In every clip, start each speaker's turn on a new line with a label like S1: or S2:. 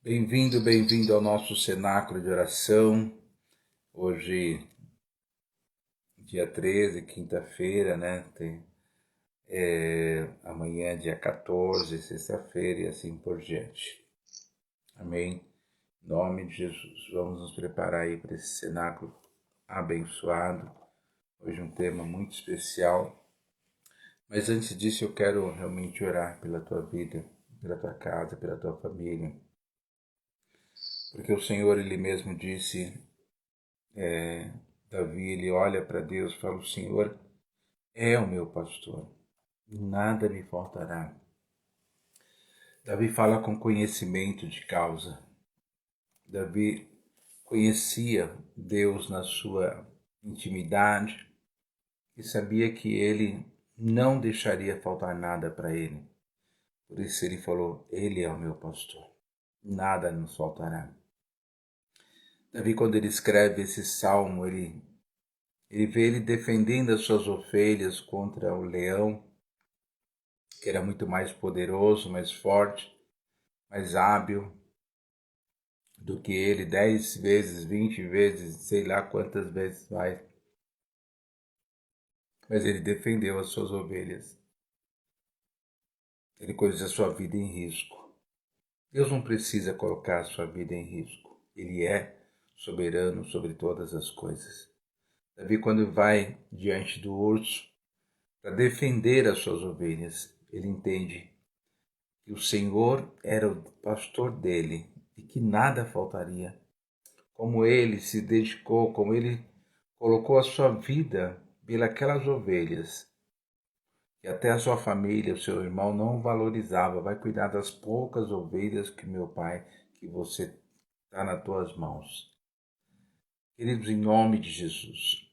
S1: Bem-vindo ao nosso cenáculo de oração. Hoje, dia 13, quinta-feira, né? Amanhã, dia 14, sexta-feira e assim por diante. Amém? Em nome de Jesus. Vamos nos preparar aí para esse cenáculo abençoado. Hoje um tema muito especial. Mas antes disso eu quero realmente orar pela tua vida, pela tua casa, pela tua família. Porque o Senhor, Ele mesmo disse... Davi, ele olha para Deus e fala: o Senhor é o meu pastor, nada me faltará. Davi fala com conhecimento de causa. Davi conhecia Deus na sua intimidade e sabia que ele não deixaria faltar nada para ele. Por isso ele falou: Ele é o meu pastor, nada nos faltará. Davi, quando ele escreve esse salmo, ele vê ele defendendo as suas ovelhas contra o leão, que era muito mais poderoso, mais forte, mais hábil do que ele, 10 vezes, 20 vezes, sei lá quantas vezes mais. Mas ele defendeu as suas ovelhas. Ele colocou a sua vida em risco. Deus não precisa colocar a sua vida em risco. Ele é soberano sobre todas as coisas. Davi, quando vai diante do urso para defender as suas ovelhas, ele entende que o Senhor era o pastor dele e que nada faltaria. Como ele se dedicou, como ele colocou a sua vida pelas ovelhas, e até a sua família, o seu irmão não valorizava. Vai cuidar das poucas ovelhas que meu pai, que você está nas tuas mãos. Queridos, em nome de Jesus,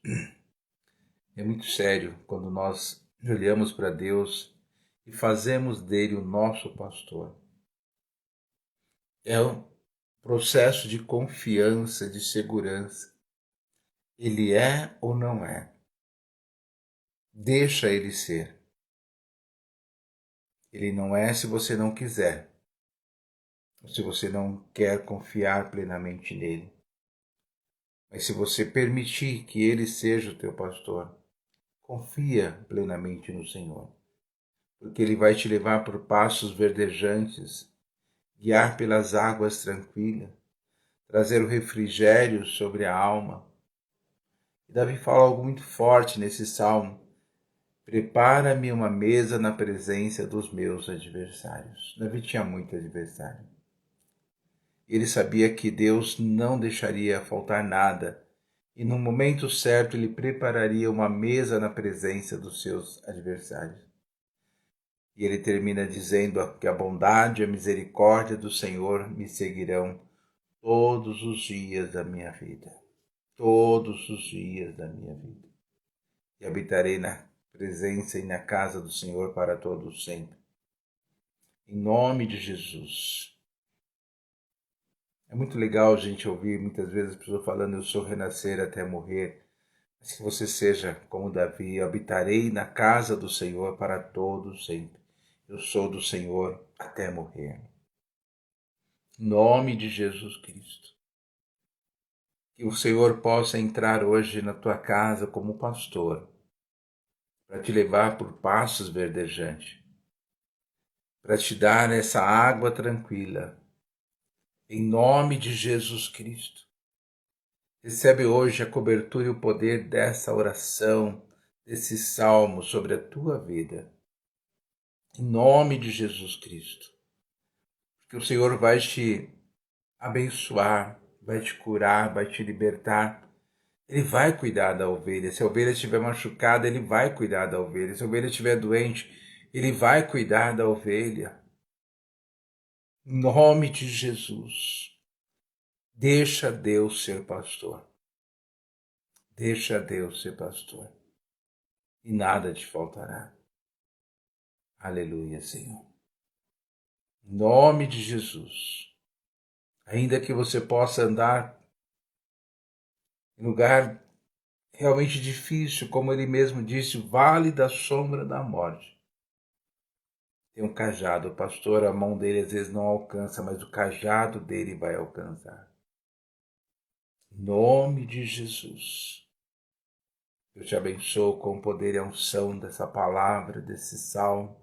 S1: é muito sério quando nós olhamos para Deus e fazemos dele o nosso pastor. É um processo de confiança, de segurança. Ele é ou não é? Deixa ele ser. Ele não é se você não quiser, ou se você não quer confiar plenamente nele. Mas se você permitir que ele seja o teu pastor, confia plenamente no Senhor, porque ele vai te levar por passos verdejantes, guiar pelas águas tranquilas, trazer o refrigério sobre a alma. E Davi fala algo muito forte nesse salmo: prepara-me uma mesa na presença dos meus adversários. Davi tinha muito adversário. Ele sabia que Deus não deixaria faltar nada e no momento certo ele prepararia uma mesa na presença dos seus adversários. E ele termina dizendo que a bondade e a misericórdia do Senhor me seguirão todos os dias da minha vida. Todos os dias da minha vida. E habitarei na presença e na casa do Senhor para todos sempre. Em nome de Jesus. É muito legal a gente ouvir muitas vezes as pessoas falando: eu sou renascer até morrer. Mas que você seja como Davi: eu habitarei na casa do Senhor para todos sempre. Eu sou do Senhor até morrer. Em nome de Jesus Cristo. Que o Senhor possa entrar hoje na tua casa como pastor, para te levar por passos verdejantes, para te dar essa água tranquila. Em nome de Jesus Cristo. Recebe hoje a cobertura e o poder dessa oração, desse salmo sobre a tua vida. Em nome de Jesus Cristo. Que o Senhor vai te abençoar, vai te curar, vai te libertar. Ele vai cuidar da ovelha. Se a ovelha estiver machucada, ele vai cuidar da ovelha. Se a ovelha estiver doente, ele vai cuidar da ovelha. Em nome de Jesus. Deixa Deus ser pastor. Deixa Deus ser pastor. E nada te faltará. Aleluia, Senhor. Em nome de Jesus. Ainda que você possa andar em lugar realmente difícil, como ele mesmo disse, vale da sombra da morte. tem um cajado. O pastor, a mão dele às vezes não alcança, mas o cajado dele vai alcançar. Em nome de Jesus. Eu te abençoo com o poder e a unção dessa palavra, desse salmo,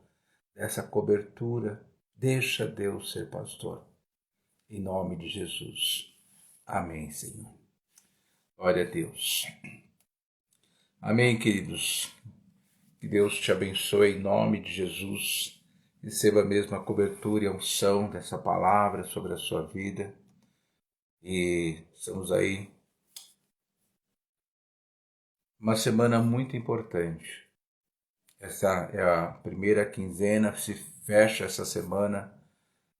S1: dessa cobertura. Deixa Deus ser pastor. Em nome de Jesus. Amém, Senhor. Glória a Deus. Amém, queridos. Que Deus te abençoe em nome de Jesus. Receba mesmo a cobertura e a unção dessa palavra sobre a sua vida. E estamos aí. Uma semana muito importante. Essa é a primeira quinzena, se fecha essa semana.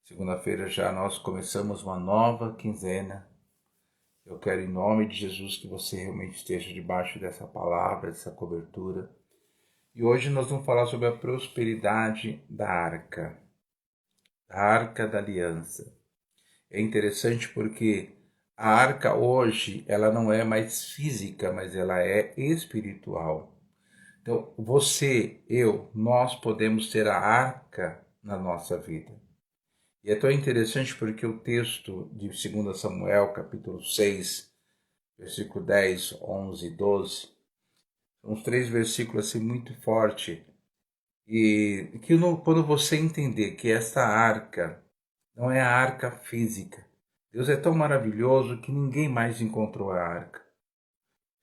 S1: Segunda-feira já nós começamos uma nova quinzena. Eu quero, em nome de Jesus, que você realmente esteja debaixo dessa palavra, dessa cobertura. E hoje nós vamos falar sobre a prosperidade da arca da aliança. É interessante porque a arca hoje, ela não é mais física, mas ela é espiritual. Então, você, eu, nós podemos ter a arca na nossa vida. E é tão interessante porque o texto de 2 Samuel, capítulo 6, versículo 10, 11 e 12, são uns 3 versículos assim muito fortes. E que quando você entender que essa arca não é a arca física, Deus é tão maravilhoso que ninguém mais encontrou a arca.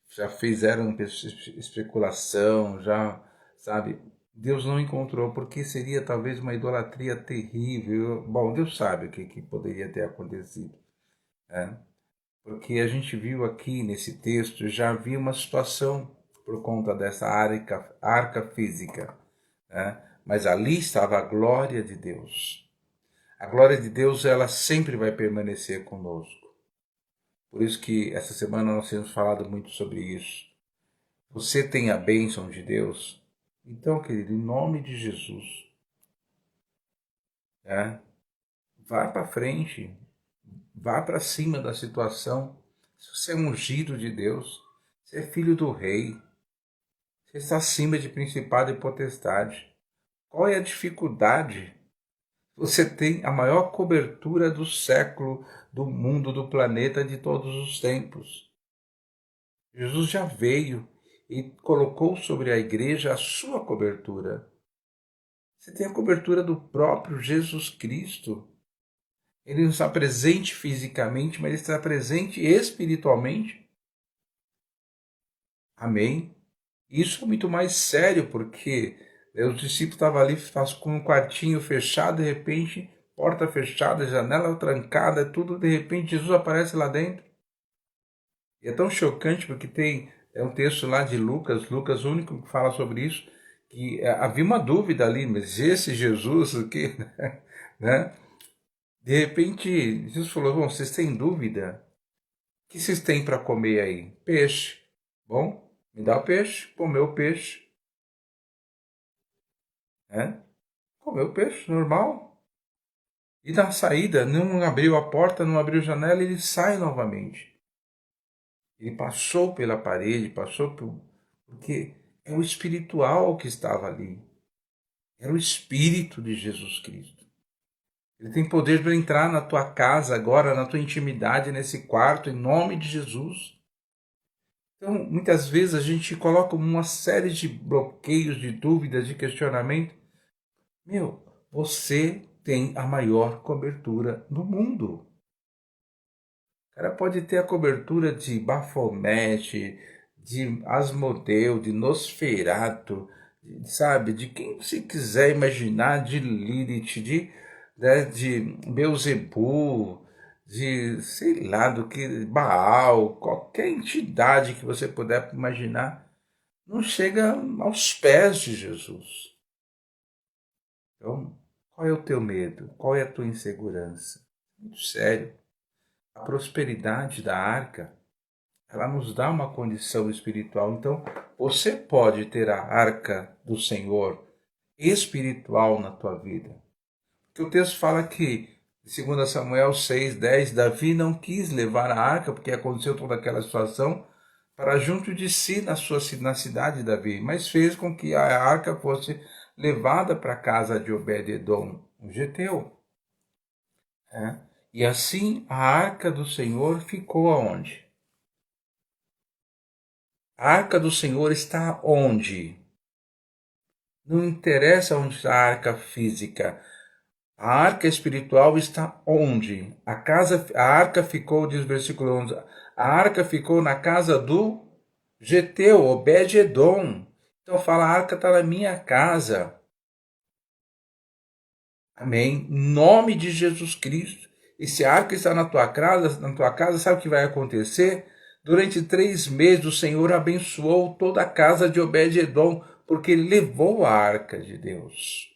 S1: Já fizeram especulação, já, sabe? Deus não encontrou, porque seria talvez uma idolatria terrível. Bom, Deus sabe o que poderia ter acontecido. Né? Porque a gente viu aqui nesse texto, já havia uma situação por conta dessa arca física. Né? Mas ali estava a glória de Deus. A glória de Deus, ela sempre vai permanecer conosco. Por isso que essa semana nós temos falado muito sobre isso. Você tem a bênção de Deus? Então, querido, em nome de Jesus, né? Vá para frente, vá para cima da situação. Se você é ungido de Deus, você é filho do rei, você está acima de principado e potestade. Qual é a dificuldade? Você tem a maior cobertura do século, do mundo, do planeta, de todos os tempos. Jesus já veio e colocou sobre a igreja a sua cobertura. Você tem a cobertura do próprio Jesus Cristo. Ele não está presente fisicamente, mas ele está presente espiritualmente. Amém? Isso é muito mais sério, porque os discípulos estavam ali com um quartinho fechado, de repente, porta fechada, janela trancada, tudo, de repente Jesus aparece lá dentro. E é tão chocante porque é um texto lá de Lucas, o único que fala sobre isso, que havia uma dúvida ali, mas esse Jesus, o que, né? De repente, Jesus falou, bom, vocês têm dúvida? O que vocês têm para comer aí? Peixe. Bom, me dá o peixe, comeu o peixe. Comeu o peixe, normal. E na saída, não abriu a porta, não abriu a janela, ele sai novamente. Ele passou pela parede, porque é o espiritual que estava ali. Era o Espírito de Jesus Cristo. Ele tem poder para entrar na tua casa agora, na tua intimidade, nesse quarto, em nome de Jesus. Então, muitas vezes a gente coloca uma série de bloqueios, de dúvidas, de questionamento. Você tem a maior cobertura do mundo. O cara pode ter a cobertura de Bafomete, de Asmodeu, de Nosferato, sabe, de quem você quiser imaginar, de Lilith, de Beuzebu, de, sei lá, do que, Baal, qualquer entidade que você puder imaginar, não chega aos pés de Jesus. Então, qual é o teu medo? Qual é a tua insegurança? Muito sério. A prosperidade da arca, ela nos dá uma condição espiritual. Então, você pode ter a arca do Senhor espiritual na tua vida. Porque o texto fala que, em 2 Samuel 6:10, Davi não quis levar a arca, porque aconteceu toda aquela situação, para junto de si na cidade de Davi, mas fez com que a arca fosse levada para a casa de Obed-edom, um geteu. E assim a arca do Senhor ficou aonde? A arca do Senhor está onde? Não interessa onde está a arca física. A arca espiritual está onde? A arca ficou, diz o versículo 11, a arca ficou na casa do geteu, Obed-edom. Então fala, a arca está na minha casa. Amém? Em nome de Jesus Cristo. E se a arca está na tua casa, sabe o que vai acontecer? Durante 3 meses o Senhor abençoou toda a casa de Obed-edom, porque ele levou a arca de Deus.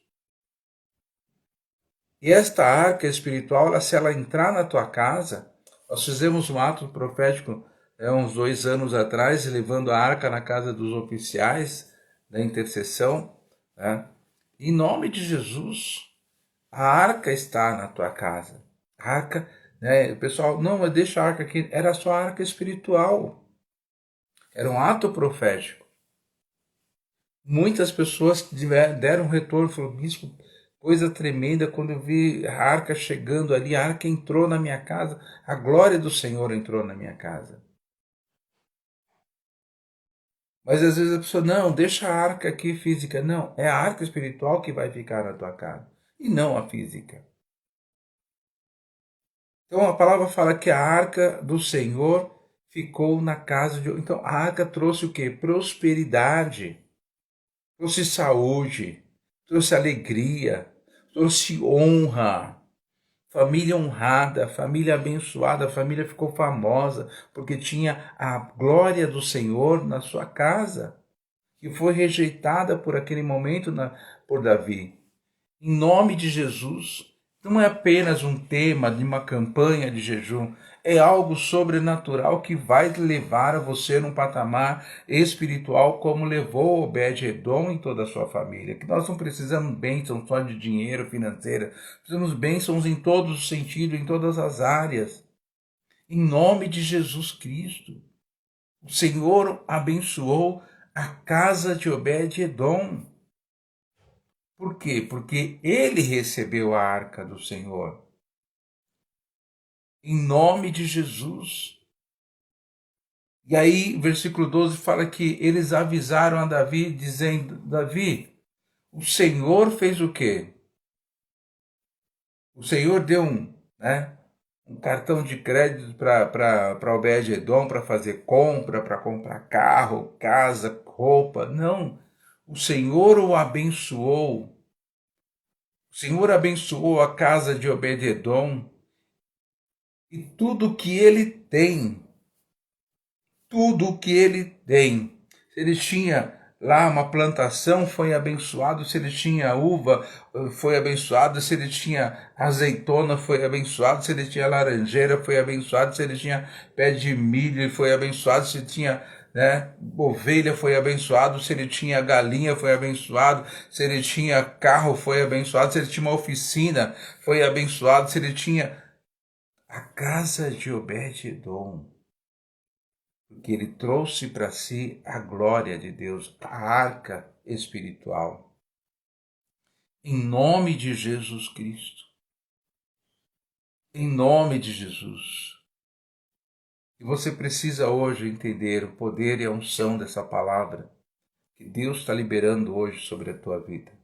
S1: E esta arca espiritual, se ela entrar na tua casa, nós fizemos um ato profético uns 2 anos atrás, levando a arca na casa dos oficiais da intercessão. Em nome de Jesus, a arca está na tua casa. A arca, o pessoal, não, mas deixa a arca aqui. Era só a arca espiritual. Era um ato profético. Muitas pessoas deram retorno, falaram, bispo, coisa tremenda, quando eu vi a arca chegando ali, a arca entrou na minha casa, a glória do Senhor entrou na minha casa. Mas às vezes a pessoa, não, deixa a arca aqui física. Não, é a arca espiritual que vai ficar na tua casa, e não a física. Então a palavra fala que a arca do Senhor ficou na casa de... Então a arca trouxe o quê? Prosperidade, trouxe saúde, trouxe alegria, trouxe honra. Família honrada, família abençoada, a família ficou famosa porque tinha a glória do Senhor na sua casa, que foi rejeitada por aquele momento por Davi. Em nome de Jesus, não é apenas um tema de uma campanha de jejum, é algo sobrenatural que vai levar a você num patamar espiritual como levou Obed-edom e toda a sua família. Que nós não precisamos bênçãos só de dinheiro financeira, precisamos bênçãos em todos os sentidos, em todas as áreas. Em nome de Jesus Cristo, o Senhor abençoou a casa de Obed-edom. Por quê? Porque ele recebeu a arca do Senhor. Em nome de Jesus. E aí, versículo 12 fala que eles avisaram a Davi, dizendo, Davi, o Senhor fez o quê? O Senhor deu um cartão de crédito para Obed-edom, para fazer compra, para comprar carro, casa, roupa. Não, o Senhor o abençoou. O Senhor abençoou a casa de Obed-edom e tudo que ele tem. Tudo o que ele tem. Se ele tinha lá uma plantação, foi abençoado. Se ele tinha uva, foi abençoado. Se ele tinha azeitona, foi abençoado. Se ele tinha laranjeira, foi abençoado. Se ele tinha pé de milho, foi abençoado. Se ele tinha ovelha, foi abençoado. Se ele tinha galinha, foi abençoado. Se ele tinha carro, foi abençoado. Se ele tinha uma oficina, foi abençoado. Se ele tinha a casa de Obed-edom, porque ele trouxe para si a glória de Deus, a arca espiritual. Em nome de Jesus Cristo. Em nome de Jesus. E você precisa hoje entender o poder e a unção dessa palavra que Deus está liberando hoje sobre a tua vida.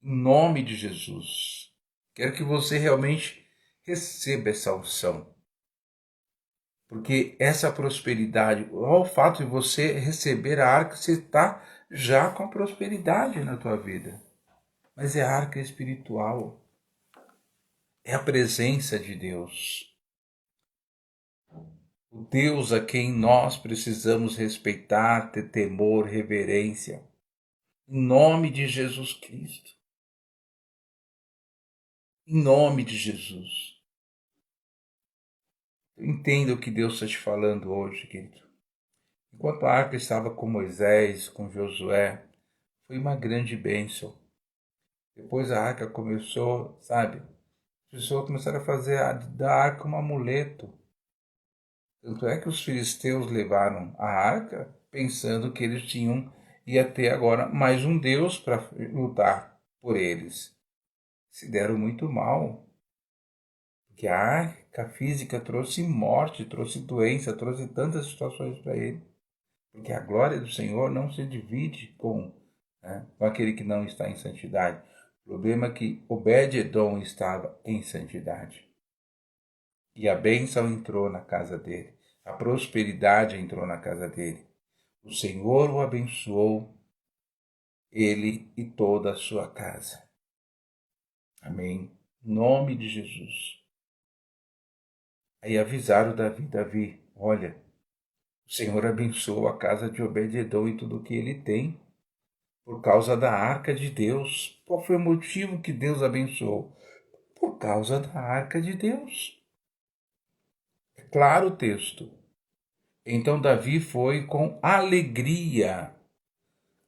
S1: Em nome de Jesus. Quero que você realmente receba essa unção. Porque essa prosperidade, o fato de você receber a arca, você está já com a prosperidade na tua vida. Mas é a arca espiritual. É a presença de Deus. O Deus a quem nós precisamos respeitar, ter temor, reverência. Em nome de Jesus Cristo. Em nome de Jesus. Entenda o que Deus está te falando hoje, querido. Enquanto a arca estava com Moisés, com Josué, foi uma grande bênção. Depois a arca começou, sabe? As pessoas começaram a fazer da arca um amuleto. Tanto é que os filisteus levaram a arca pensando que eles tinham ia ter agora mais um Deus para lutar por eles. Se deram muito mal, porque a arca física trouxe morte, trouxe doença, trouxe tantas situações para ele. Porque a glória do Senhor não se divide com aquele que não está em santidade. O problema é que Obed-Edom estava em santidade. E a bênção entrou na casa dele. A prosperidade entrou na casa dele. O Senhor o abençoou, ele e toda a sua casa. Amém. Em nome de Jesus. Aí avisaram Davi, olha, o Senhor abençoou a casa de Obed-Edom e tudo o que ele tem, por causa da arca de Deus. Qual foi o motivo que Deus abençoou? Por causa da arca de Deus. É claro o texto. Então Davi foi com alegria.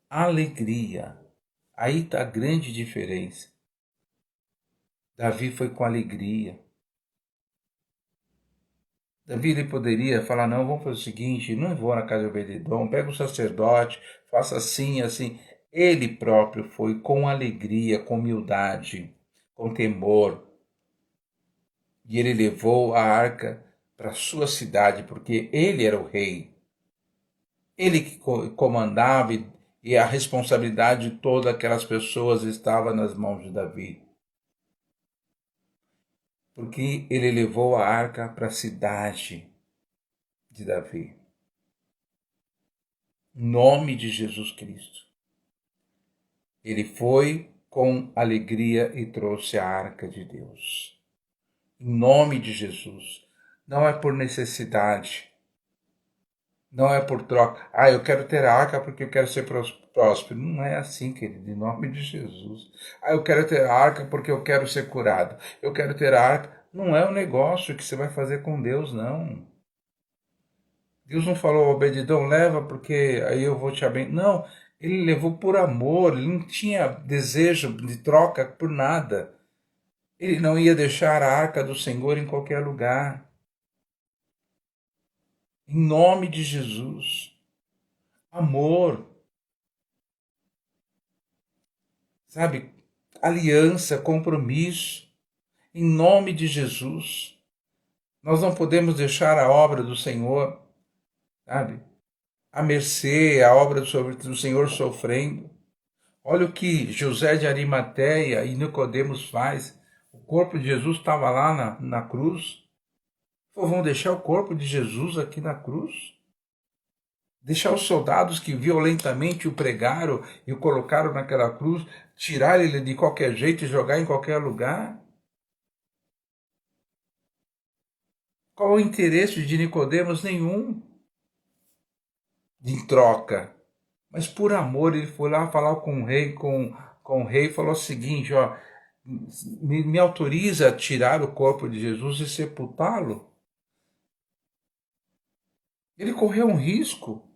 S1: Alegria. Aí está a grande diferença. Davi foi com alegria. Davi ele poderia falar, não, vamos fazer o seguinte, não vou na casa de Obed-Edom, pega o sacerdote, faça assim, assim. Ele próprio foi com alegria, com humildade, com temor. E ele levou a arca para sua cidade, porque ele era o rei. Ele que comandava e a responsabilidade de todas aquelas pessoas estava nas mãos de Davi. Porque ele levou a arca para a cidade de Davi. Em nome de Jesus Cristo. Ele foi com alegria e trouxe a arca de Deus. Em nome de Jesus. Não é por necessidade. Não é por troca. Eu quero ter arca porque eu quero ser próspero. Não é assim, querido, em nome de Jesus. Eu quero ter arca porque eu quero ser curado. Eu quero ter arca. Não é um negócio que você vai fazer com Deus, não. Deus não falou, Obed-Edom, leva porque aí eu vou te abençoar. Não, ele levou por amor, ele não tinha desejo de troca por nada. Ele não ia deixar a arca do Senhor em qualquer lugar. Em nome de Jesus. Amor. Sabe? Aliança, compromisso. Em nome de Jesus. Nós não podemos deixar a obra do Senhor, sabe? À mercê, a obra do Senhor sofrendo. Olha o que José de Arimateia e Nicodemos faz. O corpo de Jesus estava lá na cruz. Pô, vão deixar o corpo de Jesus aqui na cruz? Deixar os soldados que violentamente o pregaram e o colocaram naquela cruz, tirar ele de qualquer jeito e jogar em qualquer lugar? Qual o interesse de Nicodemos? Nenhum. De troca. Mas por amor ele foi lá falar com o rei, com o rei, e falou o seguinte, ó, me autoriza a tirar o corpo de Jesus e sepultá-lo? Ele correu um risco,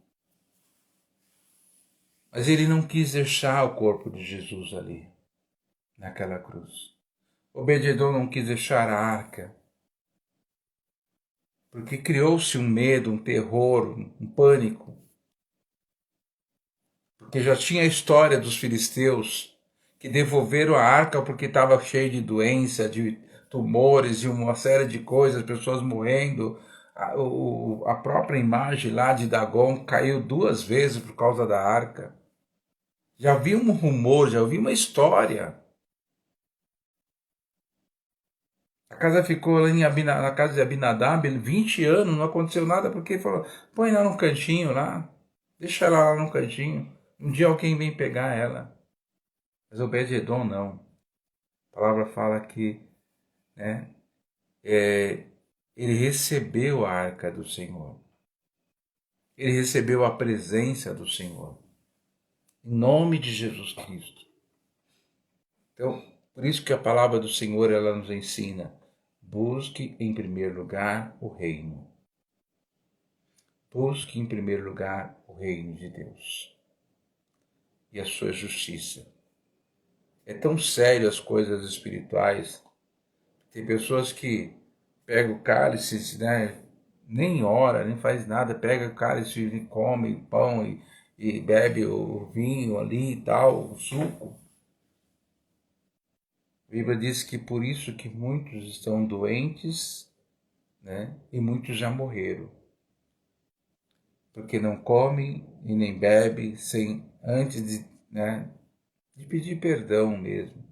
S1: mas ele não quis deixar o corpo de Jesus ali, naquela cruz. Obed-Edom não quis deixar a arca, porque criou-se um medo, um terror, um pânico. Porque já tinha a história dos filisteus que devolveram a arca porque estava cheio de doença, de tumores e uma série de coisas, pessoas morrendo. A própria imagem lá de Dagon caiu 2 vezes por causa da arca. Já havia um rumor, já havia uma história. A casa ficou lá na casa de Abinadab 20 anos, não aconteceu nada, porque falou, põe lá no cantinho lá, deixa ela lá no cantinho. Um dia alguém vem pegar ela. Mas Obed-Edom não. A palavra fala que né, ele recebeu a arca do Senhor. Ele recebeu a presença do Senhor. Em nome de Jesus Cristo. Então, por isso que a palavra do Senhor ela nos ensina. Busque em primeiro lugar o reino. Busque em primeiro lugar o reino de Deus. E a sua justiça. É tão sério as coisas espirituais. Tem pessoas que pegam o cálice, né, nem ora, nem faz nada, pega o cálice e come pão e bebe o vinho ali e tal, o suco. A Bíblia diz que por isso que muitos estão doentes, né? E muitos já morreram. Porque não come e nem bebe sem antes de, né, de pedir perdão mesmo,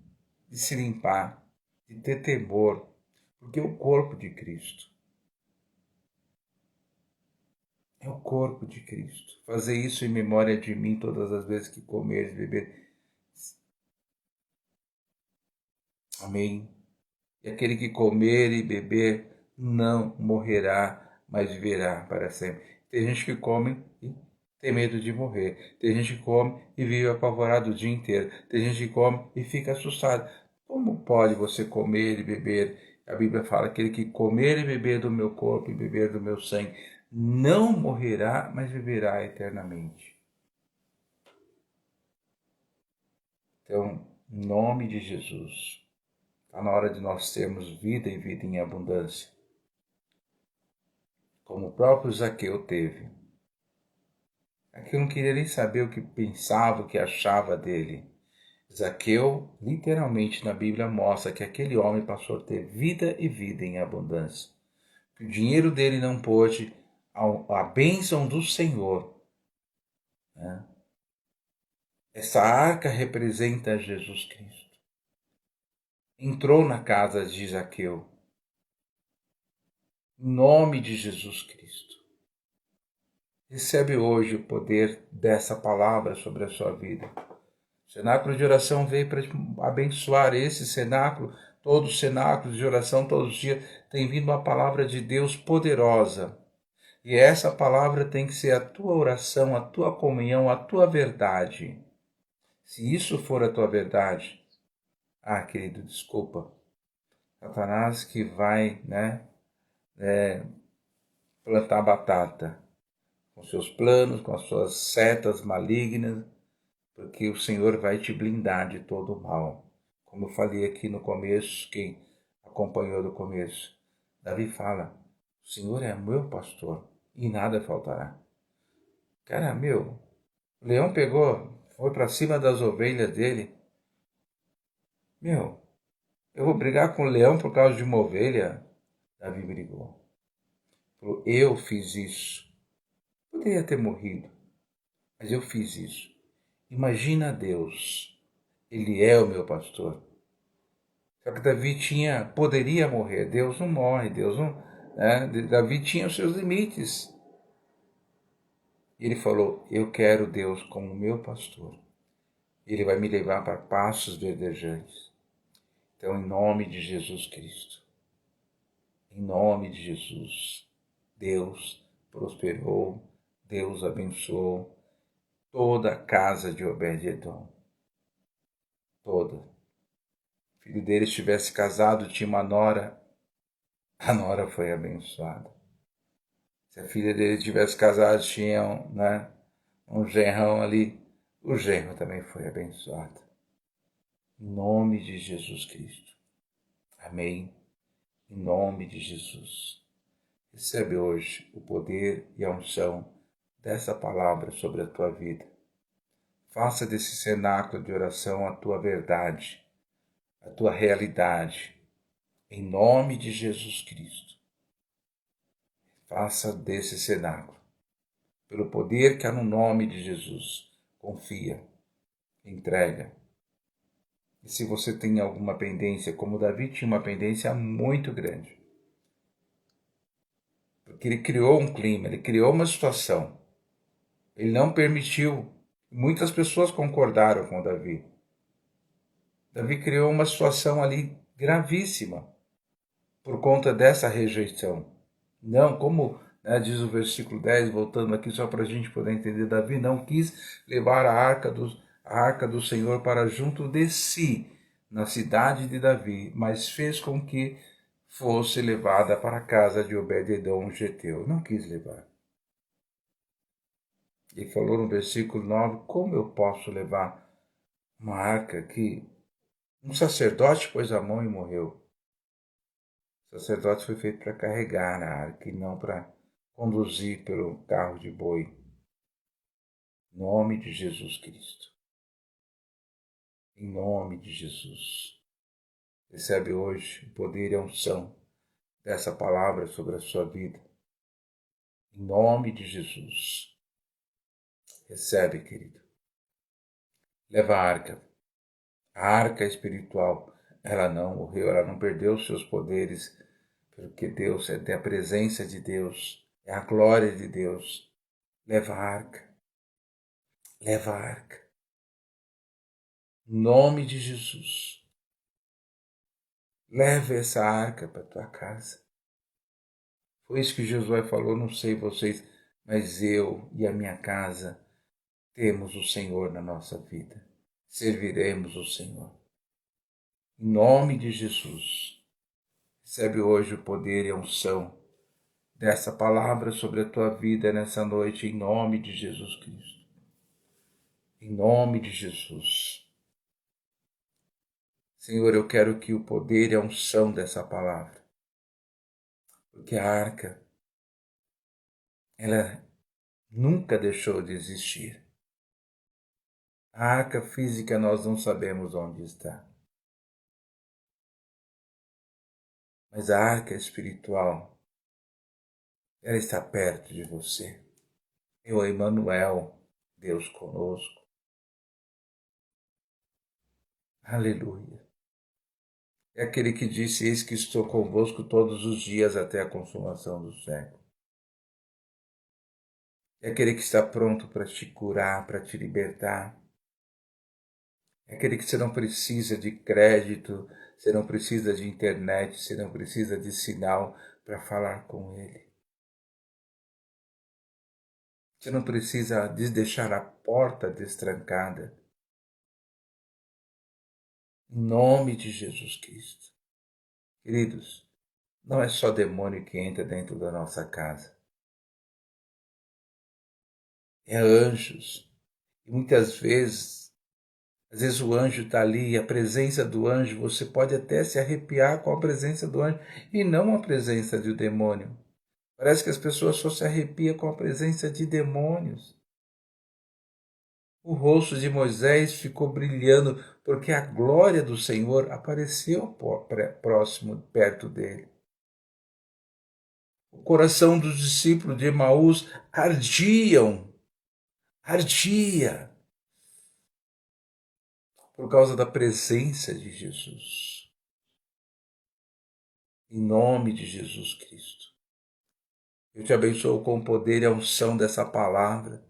S1: de se limpar, de ter temor, porque é o corpo de Cristo. É o corpo de Cristo. Fazer isso em memória de mim todas as vezes que comer e beber. Amém. E aquele que comer e beber não morrerá, mas viverá para sempre. Tem gente que come e tem medo de morrer. Tem gente que come e vive apavorado o dia inteiro. Tem gente que come e fica assustado. Como pode você comer e beber? A Bíblia fala: aquele que comer e beber do meu corpo e beber do meu sangue não morrerá, mas viverá eternamente. Então, em nome de Jesus, está na hora de nós termos vida e vida em abundância, como o próprio Zaqueu teve. Aqui eu não queria nem saber o que pensava, o que achava dele. Zaqueu, literalmente na Bíblia, mostra que aquele homem passou a ter vida e vida em abundância. Que o dinheiro dele não pôde, a bênção do Senhor, né? Essa arca representa Jesus Cristo. Entrou na casa de Zaqueu, em nome de Jesus Cristo. Recebe hoje o poder dessa palavra sobre a sua vida. O cenáculo de oração veio para abençoar esse cenáculo. Todos os cenáculos de oração, todos os dias, tem vindo uma palavra de Deus poderosa. E essa palavra tem que ser a tua oração, a tua comunhão, a tua verdade. Se isso for a tua verdade, querido, desculpa. Satanás que vai, plantar batata com seus planos, com as suas setas malignas, porque o Senhor vai te blindar de todo o mal. Como eu falei aqui no começo, quem acompanhou do começo, Davi fala: o Senhor é meu pastor e nada faltará. Cara, o leão foi para cima das ovelhas dele. Eu vou brigar com o leão por causa de uma ovelha? Davi brigou. Falou: eu fiz isso. Poderia ter morrido, mas eu fiz isso. Imagina Deus. Ele é o meu pastor. Só que Davi poderia morrer. Deus não morre, Deus não. Davi tinha os seus limites. E ele falou: eu quero Deus como meu pastor. Ele vai me levar para pastos verdejantes. Então, em nome de Jesus Cristo, em nome de Jesus, Deus prosperou, Deus abençoou toda a casa de Obed-Edom. Toda. O filho dele estivesse casado, tinha uma nora, a nora foi abençoada. Se a filha dele tivesse casado, tinha um genrão ali, o genro também foi abençoado. Em nome de Jesus Cristo. Amém. Em nome de Jesus. Recebe hoje o poder e a unção dessa palavra sobre a tua vida. Faça desse cenáculo de oração a tua verdade, a tua realidade. Em nome de Jesus Cristo. Faça desse cenáculo, pelo poder que há no nome de Jesus. Confia, entrega. E se você tem alguma pendência, como Davi tinha uma pendência muito grande, porque ele criou um clima, ele criou uma situação, ele não permitiu. Muitas pessoas concordaram com Davi. Davi criou uma situação ali gravíssima por conta dessa rejeição. Não, como diz o versículo 10, voltando aqui só para a gente poder entender, Davi não quis levar a arca do Senhor para junto de si, na cidade de Davi, mas fez com que fosse levada para a casa de Obed-Edom, geteu. Não quis levar. Ele falou no versículo 9, como eu posso levar uma arca que um sacerdote pôs a mão e morreu? O sacerdote foi feito para carregar a arca e não para conduzir pelo carro de boi. Em nome de Jesus Cristo. Em nome de Jesus. Recebe hoje o poder e a unção dessa palavra sobre a sua vida. Em nome de Jesus. Recebe, querido. Leva a arca. A arca espiritual, ela não morreu, ela não perdeu os seus poderes, porque Deus é a presença de Deus, é a glória de Deus. Leva a arca. Leva a arca. Em nome de Jesus. Leve essa arca para tua casa. Foi isso que Josué falou, não sei vocês, mas eu e a minha casa temos o Senhor na nossa vida. Serviremos o Senhor. Em nome de Jesus, recebe hoje o poder e a unção dessa palavra sobre a tua vida nessa noite, em nome de Jesus Cristo. Em nome de Jesus. Senhor, eu quero que o poder e a unção dessa palavra, porque a arca, ela nunca deixou de existir. A arca física nós não sabemos onde está. Mas a arca espiritual, ela está perto de você. É o Emmanuel, Deus conosco. Aleluia. É aquele que disse, eis que estou convosco todos os dias até a consumação do século. É aquele que está pronto para te curar, para te libertar. É aquele que você não precisa de crédito, você não precisa de internet, você não precisa de sinal para falar com ele. Você não precisa deixar a porta destrancada. Em nome de Jesus Cristo. Queridos, não é só demônio que entra dentro da nossa casa. É anjos. E muitas vezes, às vezes o anjo está ali e a presença do anjo, você pode até se arrepiar com a presença do anjo e não a presença do demônio. Parece que as pessoas só se arrepiam com a presença de demônios. O rosto de Moisés ficou brilhando porque a glória do Senhor apareceu próximo, perto dele. O coração dos discípulos de Emaús ardia, por causa da presença de Jesus. Em nome de Jesus Cristo. Eu te abençoo com o poder e a unção dessa palavra.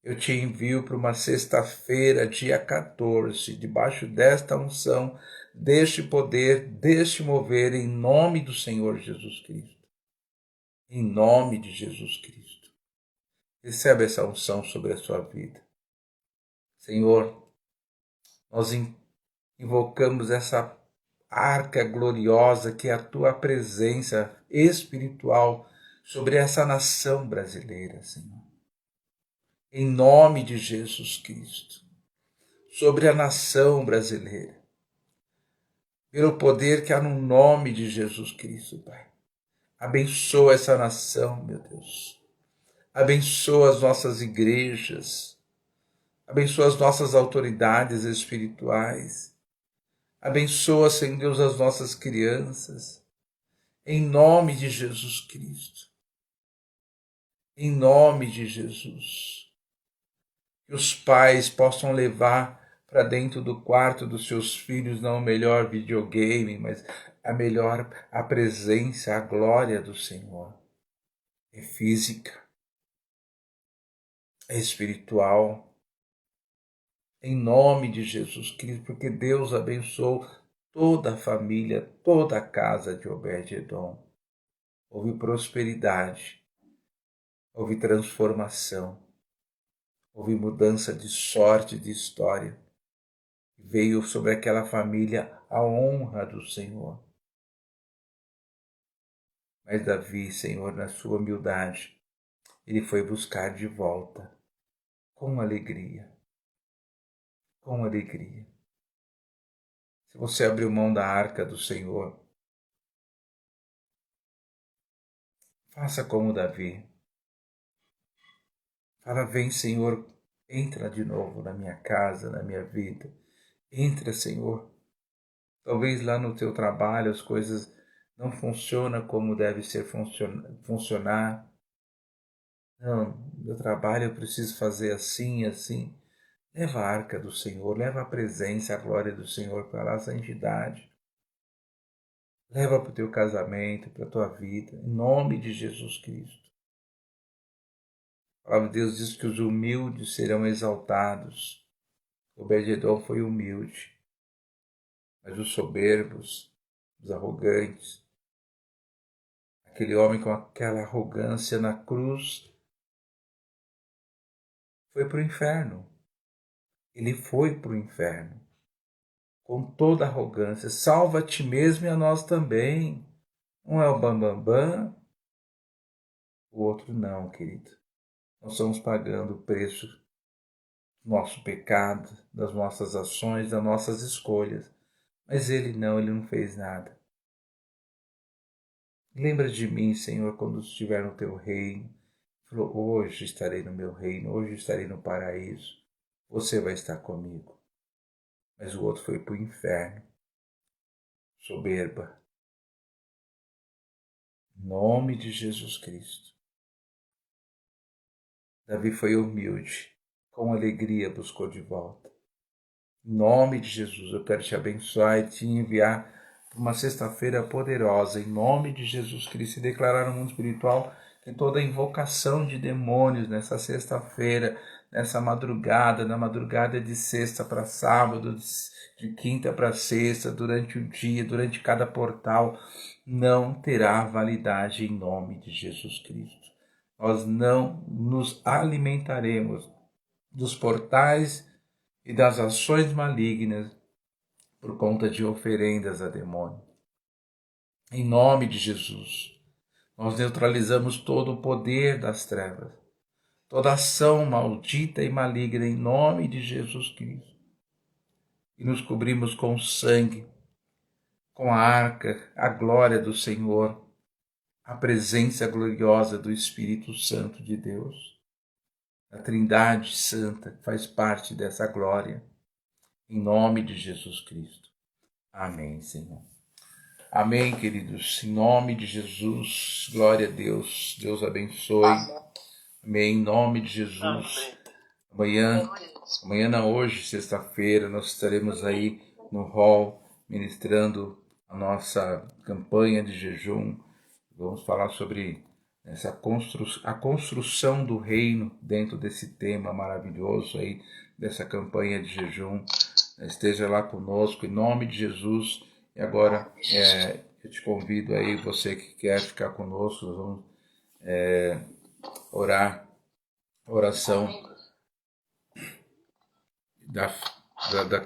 S1: Eu te envio para uma sexta-feira, dia 14, debaixo desta unção, deste poder, deste mover, em nome do Senhor Jesus Cristo. Em nome de Jesus Cristo. Recebe essa unção sobre a sua vida. Senhor, nós invocamos essa arca gloriosa que é a tua presença espiritual sobre essa nação brasileira, Senhor. Em nome de Jesus Cristo. Sobre a nação brasileira. Pelo poder que há no nome de Jesus Cristo, Pai. Abençoa essa nação, meu Deus. Abençoa as nossas igrejas. Abençoa as nossas autoridades espirituais. Abençoa, Senhor Deus, as nossas crianças. Em nome de Jesus Cristo. Em nome de Jesus. Que os pais possam levar para dentro do quarto dos seus filhos não o melhor videogame, mas a presença, a glória do Senhor. É física, é espiritual. Em nome de Jesus Cristo, porque Deus abençoou toda a família, toda a casa de Obed-Edom. Houve prosperidade, houve transformação, houve mudança de sorte, de história. Veio sobre aquela família a honra do Senhor. Mas Davi, Senhor, na sua humildade, ele foi buscar de volta, com alegria. Com alegria. Se você abriu mão da arca do Senhor, faça como Davi. Fala, vem, Senhor, Entra de novo na minha casa, na minha vida. Entra, Senhor. Talvez lá no teu trabalho as coisas não funcionam como deve ser funcionar. Não, meu trabalho eu preciso fazer assim, assim. Leva a arca do Senhor, leva a presença, a glória do Senhor para lá, a santidade. Leva para o teu casamento, para a tua vida, em nome de Jesus Cristo. A palavra de Deus diz que os humildes serão exaltados. Obed-edom foi humilde, mas os soberbos, os arrogantes, aquele homem com aquela arrogância na cruz, foi para o inferno. Ele foi para o inferno, com toda arrogância. Salva a ti mesmo e a nós também. Um é o bambambam, bam, bam, o outro não, querido. Nós estamos pagando o preço do nosso pecado, das nossas ações, das nossas escolhas. Mas ele não fez nada. Lembra de mim, Senhor, quando estiver no teu reino. Falou, hoje estarei no meu reino, hoje estarei no paraíso. Você vai estar comigo. Mas o outro foi para o inferno. Soberba. Em nome de Jesus Cristo. Davi foi humilde. Com alegria buscou de volta. Em nome de Jesus, eu quero te abençoar e te enviar para uma sexta-feira poderosa. Em nome de Jesus Cristo, e declarar no mundo espiritual que toda invocação de demônios nessa sexta-feira, nessa madrugada, na madrugada de sexta para sábado, de quinta para sexta, durante o dia, durante cada portal, não terá validade em nome de Jesus Cristo. Nós não nos alimentaremos dos portais e das ações malignas por conta de oferendas a demônio. Em nome de Jesus, nós neutralizamos todo o poder das trevas, toda ação maldita e maligna em nome de Jesus Cristo. E nos cobrimos com sangue, com a arca, a glória do Senhor, a presença gloriosa do Espírito Santo de Deus. A Trindade Santa faz parte dessa glória. Em nome de Jesus Cristo. Amém, Senhor. Amém, queridos. Em nome de Jesus. Glória a Deus. Deus abençoe. Amém. Em nome de Jesus. Amanhã não, hoje, sexta-feira, nós estaremos aí no hall ministrando a nossa campanha de jejum. Vamos falar sobre a construção do reino dentro desse tema maravilhoso aí, dessa campanha de jejum. Esteja lá conosco, em nome de Jesus. E agora eu te convido aí, você que quer ficar conosco, nós vamos orar a oração da